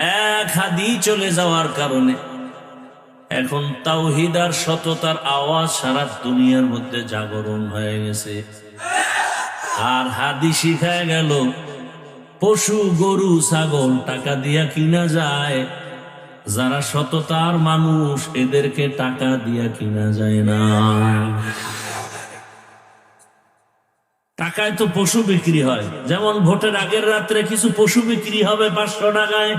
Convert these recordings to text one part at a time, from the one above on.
এক হাদি চলে যাওয়ার কারণে এখন তাওহীদ আর সততার আওয়াজ সারা দুনিয়ার মধ্যে জাগরণ হয়ে গেছে। আর হাদি শিখায় গেল পশু গরু ছাগল টাকা দিয়া কিনা যায়, যারা সততার মানুষ এদেরকে টাকা দিয়া কিনা যায় না। টাকায় তো পশু বিক্রি হয়, যেমন ভোটের আগের রাত্রে কিছু পশু বিক্রি হবে 500 টাকায়,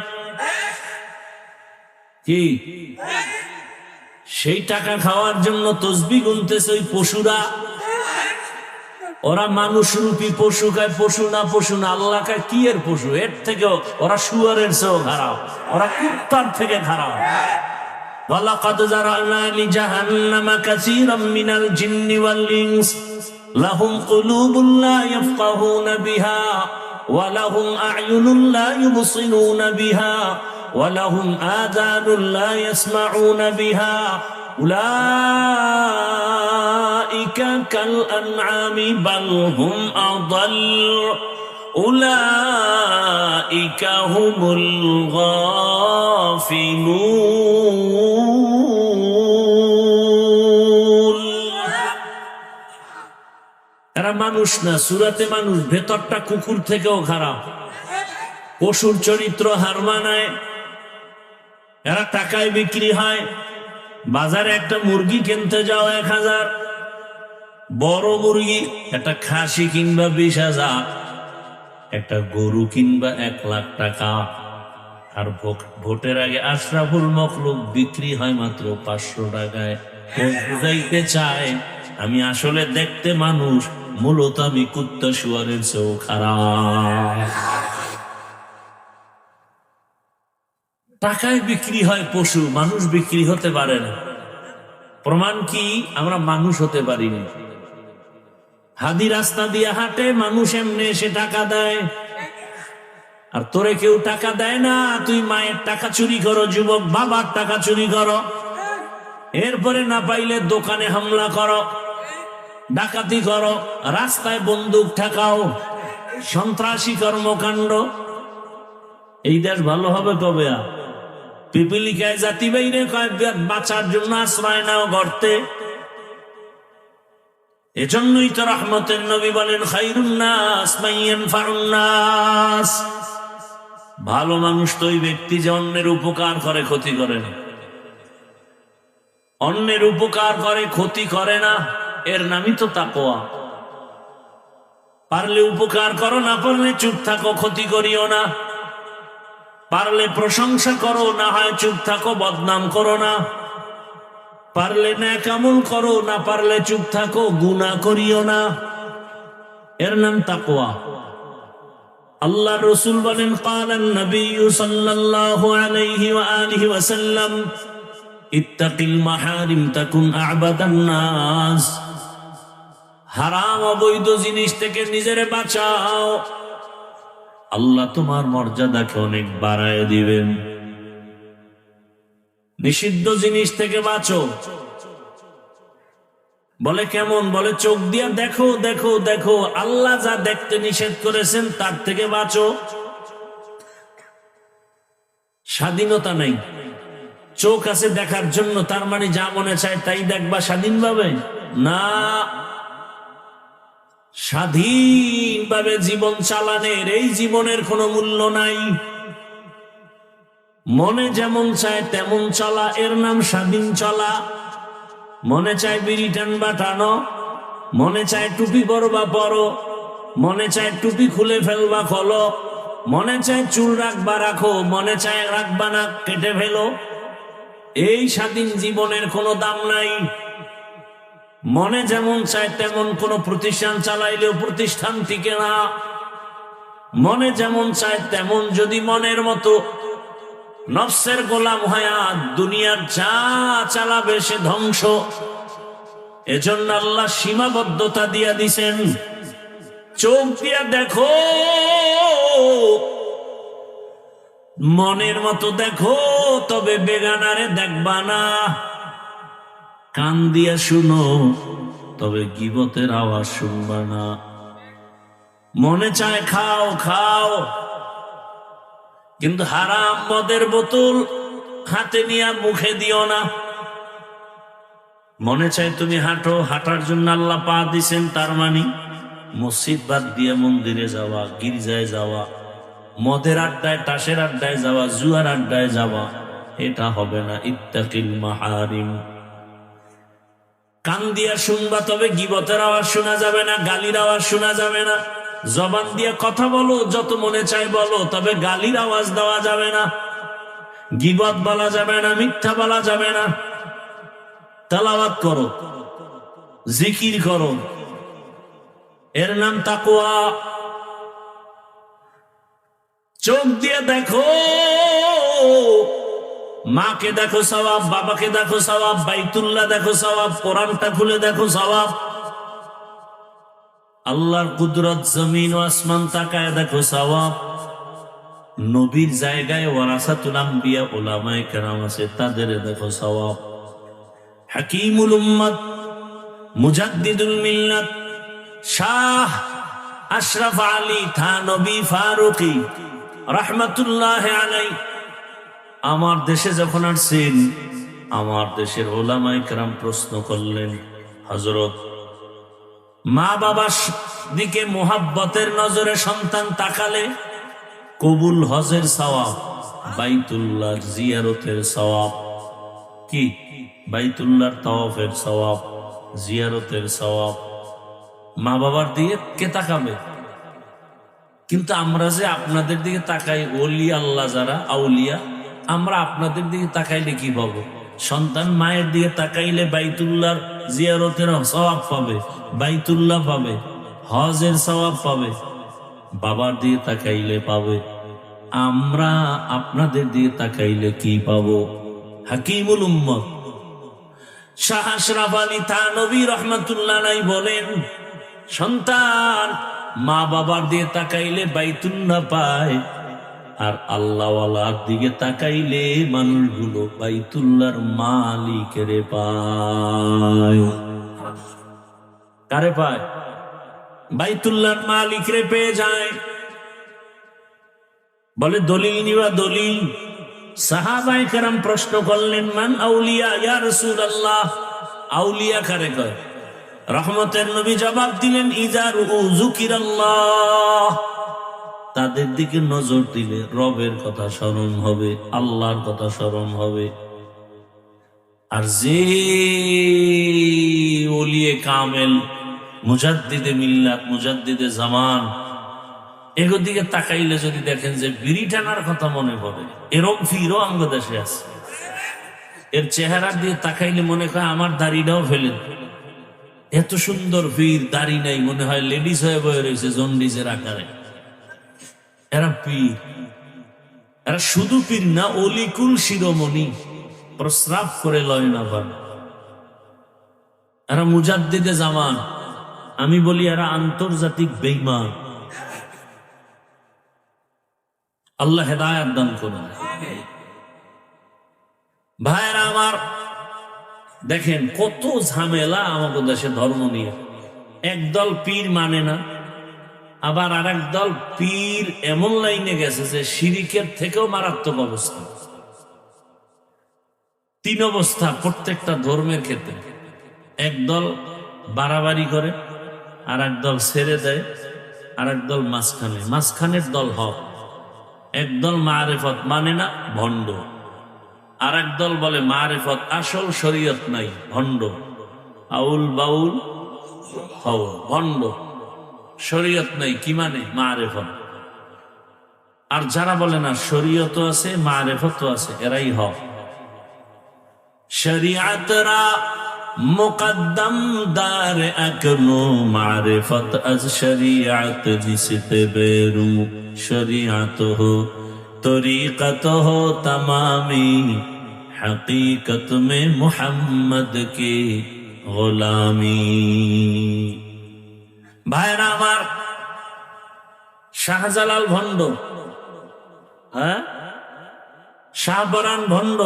কি সেই টাকা খাওয়ার জন্য তসবিহ গুনতেছে ওই পশুরা। ওরা মানুষ রূপী পশু খায়, পশু না আল্লাহ খায় কি এর পশু, এর থেকেও ওরা শুয়ারের চেয়েও খারাপ, ওরা কুত্তার থেকে খারাপ। ওয়ালাকাদ যারানা লিজাহান্নামা কাসীরাম মিনাল জিন্নি ওয়াল ইনস লাহুম কুলুবুন লা ইয়াফকাহুনা বিহা ওয়া লাহুম আ'য়ুনুন লা ইউবসিরুনা বিহা ওয়া লাহুম আযানুন লা ইয়াসমাউনা বিহা উলাইকা কাল আনআমি বাল হুম আদাল উলাইকা হুমুল গাফিলুন। এরা মানুষ না, সুরাতে মানুষ, ভেতরটা কুকুর থেকেও খারাপ, পশুর চরিত্র হার মানায়। এরা টাকায় বিক্রি হয়। বাজারে একটা মুরগি কিনতে যাও 1000, বড় মুরগি একটা খাসি কিনবা 20,000, একটা গরু কিনবা 1 লাখ টাকা। আর ভোটের আগে আশরাফুল মখলুক বিক্রি হয় মাত্র 500 টাকায়। বুঝাইতে চায় আমি আসলে দেখতে মানুষ, মূলত আমি কুত্তা শুয়ারের চেয়েও খারাপ। টাকায় বিক্রি হয় পশু, মানুষ বিক্রি হতে পারে না। প্রমাণ কি? আমরা মানুষ হতে পারিনি। হাদি রাস্তা দিয়ে হাঁটে, মানুষ এমনি এসে টাকা দেয়। আর তোরে কেউ টাকা দেয় না, তুই মায়ের টাকা চুরি করো, যুবক বাবার টাকা চুরি করো, এরপরে না পাইলে দোকানে হামলা করো, ডাকাতি করো, রাস্তায় বন্দুক ঠেকাও, সন্ত্রাসী কর্মকাণ্ড। এই দেশ ভালো হবে কবে? পিপিলিকায় জাতি বাইরে কয় বাঁচার জন্য আশ্রয় নাও গর্তে। এজন্যই তো রহমতের নবী বলেন খায়রুন নাস মান ইয়ানফাউন নাস। ভালো মানুষ তো ওই ব্যক্তি যে অন্যের উপকার করে, ক্ষতি করে না। অন্যের উপকার করে, ক্ষতি করে না, এর নামই তো তাকওয়া। পারলে উপকার করো, না পারলে চুপ থাকো, ক্ষতি করিও না। পারলে প্রশংসা করো, না হয় চুপ থাকো, বদনাম করো না। পারলে নেক আমল করো, না পারলে চুপ থাকো, গুনাহ করিও না। এর নাম তাকওয়া। আল্লাহ রাসূল বলেন ক্বালান নবী সাল্লাল্লাহু আলাইহি ওয়া আলিহি ওয়াসাল্লাম ইত্তাকিল মাহারিম তাকুন আ'বাদান নাস। হারাম অবৈধ জিনিস থেকে নিজেরে বাঁচাও, আল্লাহ তোমার মর্যাদাকে অনেক বাড়ায় দিবেন। নিষিদ্ধ জিনিস থেকে বাঁচো। বলে কেমন? বলে চোখ দিয়া দেখো দেখো দেখো, আল্লাহ যা দেখতে নিষেধ করেছেন তার থেকে বাঁচো। স্বাধীনতা নাই, চোখ আছে দেখার জন্য, তার মানে যা মনে চায় তাই দেখবা স্বাধীনভাবে? না, স্বাধীনভাবে জীবন চালানের এই জীবনের কোনো মূল্য নাই। মনে যেমন চায় তেমন চলা, এর নাম স্বাধীন চলা। মনে চায় বিড়ি টানবা টানো, মনে চায় টুপি পরবা পরো, মনে চায় টুপি খুলে ফেলবা খোলো, মনে চায় চুল রাখবা রাখো, মনে চায় রাখবা না কেটে ফেলো। এই স্বাধীন জীবনের কোনো দাম নাই। মনে যেমন চায় তেমন কোন প্রতিষ্ঠান চালাইলেও প্রতিষ্ঠান টিকে না। মনে যেমন চায় তেমন যদি মনের মতো নফসের গোলাম হয়া দুনিয়ার যা চালাবে সে ধ্বংস। এজন্য আল্লাহ সীমাবদ্ধতা দিয়া দিছেন। চোখ দিয়া দেখো, মনের মতো দেখো, তবে বেগানারে দেখবা না। কান দিয়া শুনো, তবে গীবতের আওয়াজ শুনবা না। মনে চায় খাও খাও, কিন্তু হারাম মদের বোতল হাতে নিয়ে মুখে দিও না। মনে চাই তুমি হাঁটো, হাঁটার জন্য আল্লাহ পা দিছেন, তার মানে মসজিদ বাদ দিয়ে মন্দিরে যাওয়া, গির্জায় যাওয়া, মদের আড্ডায়, তাসের আড্ডায় যাওয়া, জুয়ার আড্ডায় যাওয়া, এটা হবে না। ইত্তাকিল মাহারিম। কান দিয়া শুনবা, তবে গীবতের আওয়াজ শোনা যাবে না, গালির আওয়াজ শোনা যাবে না। জবান দিয়ে কথা বলো, যত মনে চাই বলো, তবে গালির আওয়াজ দেওয়া যাবে না, গীবত বলা যাবে না, মিথ্যা বলা যাবে না। তেলাওয়াত করো, জিকির করো, এর নাম তাকওয়া। চোখ দিয়ে দেখো, মাকে দেখো সওয়াব, বাবাকে দেখো সওয়াব, বাইতুল্লাহ দেখো সওয়াব, কোরআনটা খুলে দেখো সওয়াব। আল্লাহর কুদরত, জমিন ও আসমান তাকায় দেখো সওয়াব। নবীর জায়গায় ওয়ারাসাতুল আম্বিয়া উলামায়ে কেরাম আছে, তাদের দেখো সওয়াব। হাকিমুল উম্মত, মুজাদ্দিদুল মিল্লাত, শাহ আশরাফ আলী থানবী ফারুকী রাহমাতুল্লাহ আলাইহি আমার দেশে যখন আসছেন, আমার দেশের উলামায়ে কেরাম প্রশ্ন করলেন, হযরত, মা বাবার দিকে মোহাব্বতের নজরে সন্তান তাকালে কবুল হজের সওয়াব, বাইতুল্লাহর জিয়ারতের সওয়াব, কি বাইতুল্লাহর তাওয়াফের সওয়াব, জিয়ারতের সওয়াব, মা বাবার দিকে কে তাকাবে? কিন্তু আমরা যে আপনাদের দিকে তাকাই, ওলি আল্লাহ যারা আউলিয়া, আমরা আপনাদের দিকে তাকাইলে কি পাবো? সন্তান মায়ের দিকে তাকাইলে বাইতুল্লাহর জিয়ারতের সওয়াব পাবে, বাইতুল্লাহ পাবে, হজের সওয়াব পাবে। বাবার দিকে তাকাইলে পাবে। আমরা আপনাদের দিকে তাকাইলে কি পাবো? হাকিমুল উম্মত শাহ আশরাফ আলী থানবী রাহমাতুল্লাহ আলাইহি বলেন, সন্তান মা বাবার দিকে তাকাইলে বাইতুল্লাহ পায়, আর আল্লাহওয়ালার দিকে তাকাইলে মানুষগুলো বাইতুল্লাহর মালিকের পায়। কারে পায়? বাইতুল্লাহর মালিকরে পেয়ে যায়। বলে দলিল নিবা, দলিল। সাহাবায়ে কেরাম প্রশ্ন করলেন, মান আউলিয়া ইয়া রাসূলুল্লাহ, আউলিয়া কারে কয়? রহমতের নবী জবাব দিলেন, ইযা যুকিরাল্লাহ, তাদের দিকে নজর দিলে রবের কথা স্মরণ হবে, আল্লাহর কথা স্মরণ হবে। আর যে ওলিয়ে কামেল, মুজাদ্দিদে মিল্লাত, মুজাদ্দিদে জামান, এগুর দিকে তাকাইলে যদি দেখেন যে বিড়ি টানার কথা মনে পড়ে, এরকম ফিরও আমাদের দেশে আছে। এর চেহারার দিয়ে তাকাইলে মনে হয় আমার দাড়িটাও ফেলেন, এত সুন্দর ফির, দাড়ি নাই, মনে হয় লেডিস হয়ে বয়ে রয়েছে জন্ডিসের আকারে। এরা পীর, এরা শুধু পীর না, অলিকুল শিরোমণি, প্রস্রাব করে লয় না ভান। এরা মুজাদ্দিদে জামান, আমি বলি এরা আন্তর্জাতিক বেঈমান। আল্লাহ হেদায়েত দান করুন। ভাইরা আমার, দেখেন কত ঝামেলা আমাদের দেশে ধর্ম নিয়ে। একদল পীর মানে না, আবার আর দল পীর এমন লাইনে গেছে যে শিরিকের থেকেও মারাত্মক অবস্থা। তিন অবস্থা প্রত্যেকটা ধর্মের ক্ষেত্রে। একদল বাড়াবাড়ি করে, আর একদল ছেড়ে দেয়, আর একদল মাঝখানে। মাঝখানের দল হক। একদল মারেফত মানে না, ভণ্ড। আর একদল বলে মারেফত, আসল শরীয়ত নাই, ভণ্ড। আউল বাউল হও, ভণ্ড। শরীয়ত নাই, কি মানে? মারেফত। আর যারা বলে না শরীয়ত আছে, মারেফত আছে, এরাই হক। শরিয়াতরা মুকদ্দম দার আকনু, মারেফত আজ শরিয়াত জিসতে বেরু, শরিয়াত হো তরিকত হো তমামি, হकीकत में मुहम्मद की गुलामी। ভাইরা আমার, শাহজালাল ভণ্ড, হ্যাঁ, শাহপরান ভণ্ড,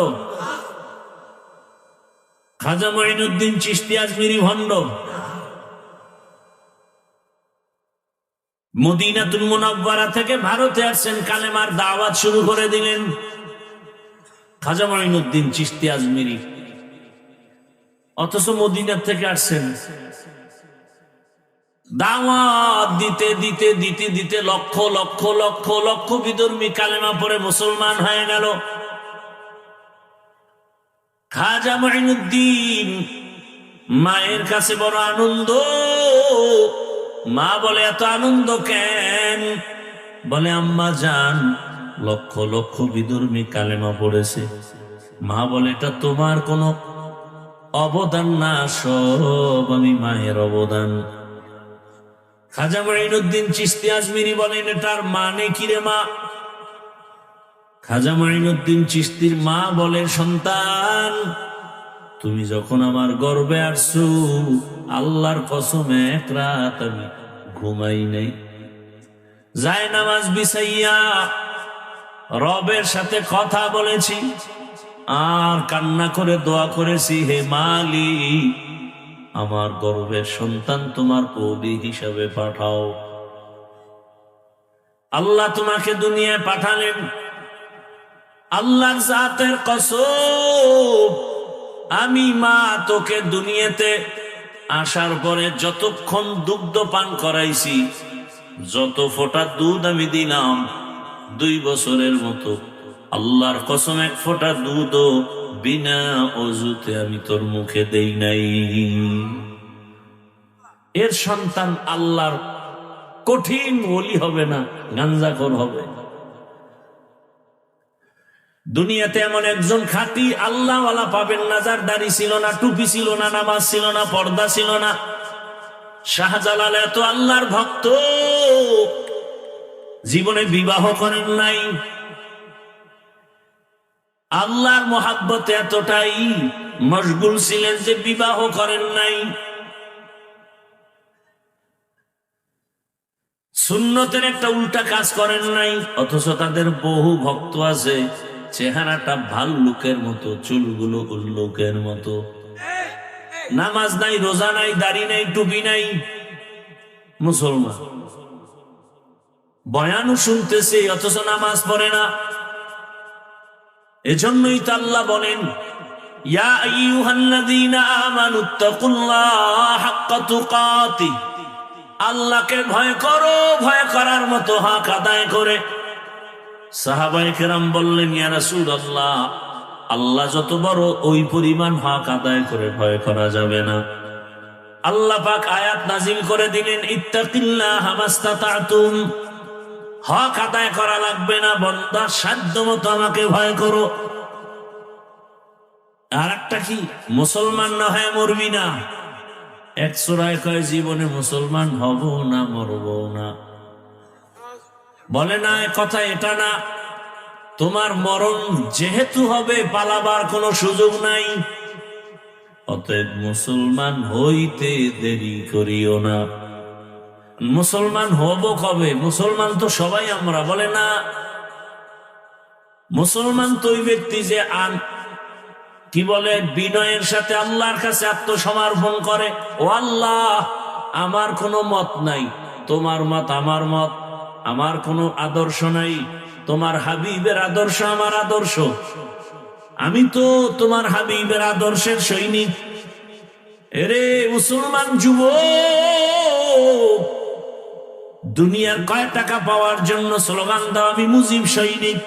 খাজা মঈনুদ্দিন চিশতি আজমিরি ভণ্ড, মদিনাতুল মুনাওয়ারা থেকে ভারতে আসছেন, কালেমার দাওয়াত শুরু করে দিলেন। খাজা মাইনুদ্দিন চিশতি আজমিরি, অথচ মদিনা থেকে আসছেন। দাওয়াত দিতে দিতে দিতে দিতে লক্ষ লক্ষ লক্ষ লক্ষ বিধর্মী কালেমা পড়ে মুসলমান হয়ে গেল। খাজা মাইনুদ্দিন মায়ের কাছে বড় আনন্দ। মা বলে, এত আনন্দ কেন? বলে, আম্মা জান, লক্ষ লক্ষ বিধর্মী কালেমা পড়েছে। মা বলে, এটা তোমার কোনো অবদান না, সব আমি মায়ের অবদান। খাজা মাইনুদ্দিন চিশতি আজমিরি বলেন, এটার মানে কি রে মা? খাজা মাইনুদ্দিন চিশতির মা বলে, সন্তান, তুমি যখন আমার গর্বে আসছো, আল্লাহর কসম এক রাত আমি ঘুমাই নাই। যায় নামাজ বিছাইয়া রবের সাথে কথা বলেছি আর কান্না করে দোয়া করেছি, হে মালিক, আমার গর্বের সন্তান তোমার কবি হিসাবে পাঠাও। আল্লাহ তোমাকে দুনিয়ায় পাঠালেন, আল্লাহর জাতের কসম, আমি মা তোকে দুনিয়াতে আসার পরে যতক্ষণ দুগ্ধ পান করাইছি, যত ফোঁটা দুধ আমি দিলাম 2 বছরের মতো, আল্লাহর কসম এক ফোঁটা দুধও বিনা অজুতে আমি তোর মুখে দেই নাই। এর সন্তান আল্লাহর কঠিন ওলি হবে না, গাঞ্জাখোর হবে। দুনিয়াতে এমন একজন খাঁটি আল্লাহওয়ালা পাবেন না, যার দাড়ি ছিল না, টুপি ছিল না, নামাজ ছিল না, পর্দা ছিল না। শাহজালাল এত আল্লাহর ভক্ত, জীবনে বিবাহ করেন নাই। আল্লাহর মহাব্বতে এতটাই মশগুল ছিলেন যে বিবাহ করেন নাই। সুন্নতের একটা উল্টা কাজ করেন নাই, অথচ তাদের বহু ভক্ত আছে, চেহারাটা ভাল্লুকের মতো, চুলগুলো উল্লুকের মতো, নামাজ নাই, রোজা নাই, দাড়ি নাই, টুপি নাই, মুসলমান। বয়ানও শুনতেছে অথচ নামাজ পড়ে না। এজন্যই তো আল্লাহ বলেন, ইয়া আইয়ুহাল্লাযীনা আমানুত্তাকুল্লাহা হাক্কা তুকাতিহ, আল্লাহকে ভয় করো, ভয় করার মতো হক আদায় করে। সাহাবায়ে কেরাম বললেন, ইয়া রাসূলুল্লাহ, আল্লাহ যত বড়, ওই পরিমাণ হক আদায় করে ভয় করা যাবে না। আল্লাহ পাক আয়াত নাজিল করে দিলেন, ইত্তাকিল্লাহা মাস্তাতা'তুম, হক আদায় করা লাগবে না, বান্দা সাধ্য মতো আমাকে ভয় করো। আর একটা কি, মুসলমান না হয় মরবি না। এক সূরায় কয়, জীবনে মুসলমান হব না, মরব না। বলে না, কথা এটা না, তোমার মরণ যেহেতু হবে, পালাবার কোনো সুযোগ নাই, অতএব মুসলমান হইতে দেরি করিও না। মুসলমান হব কবে? মুসলমান তো সবাই আমরা। বলে না, মুসলমান তো ওই ব্যক্তি যে কি বলে, বিনয়ের সাথে আল্লাহর কাছে আত্মসমর্পণ করে, ও আল্লাহ, আমার কোনো মত নাই, তোমার মত আমার মত, আমার কোনো আদর্শ নাই, তোমার হাবিবের আদর্শ আমার আদর্শ, আমি তো তোমার হাবিবের আদর্শের সৈনিক। এরে মুসলমান যুবক, দুনিয়ার কয় টাকা পাওয়ার জন্য স্লোগান দাও, আমি মুজিব সৈনিক।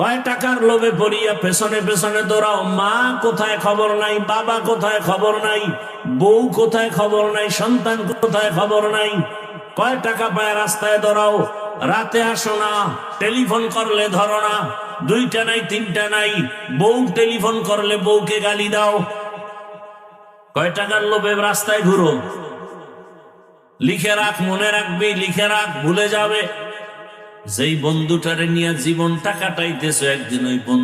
কয় টাকার লোভে পড়িয়া পেছনে পেছনে দৌড়াও, মা কোথায় খবর নাই, বাবা কোথায় খবর নাই, বউ কোথায় খবর নাই, সন্তান কোথায় খবর নাই। কয় টাকা পায় রাস্তায় দৌড়াও, রাতে আসো না, টেলিফোন করলে ধরো না, 2টা নাই 3টা নাই, বউ টেলিফোন করলে বউকে গালি দাও। কয় টাকার লোভে রাস্তায় ঘুরো। লিখে রাখ, মনে রাখবি, লিখে রাখ, ভুলে যাবে। যেই বন্ধুটারে নিয়ে জীবনটা কাটাইতেছো, একদিন ওই বন্ধু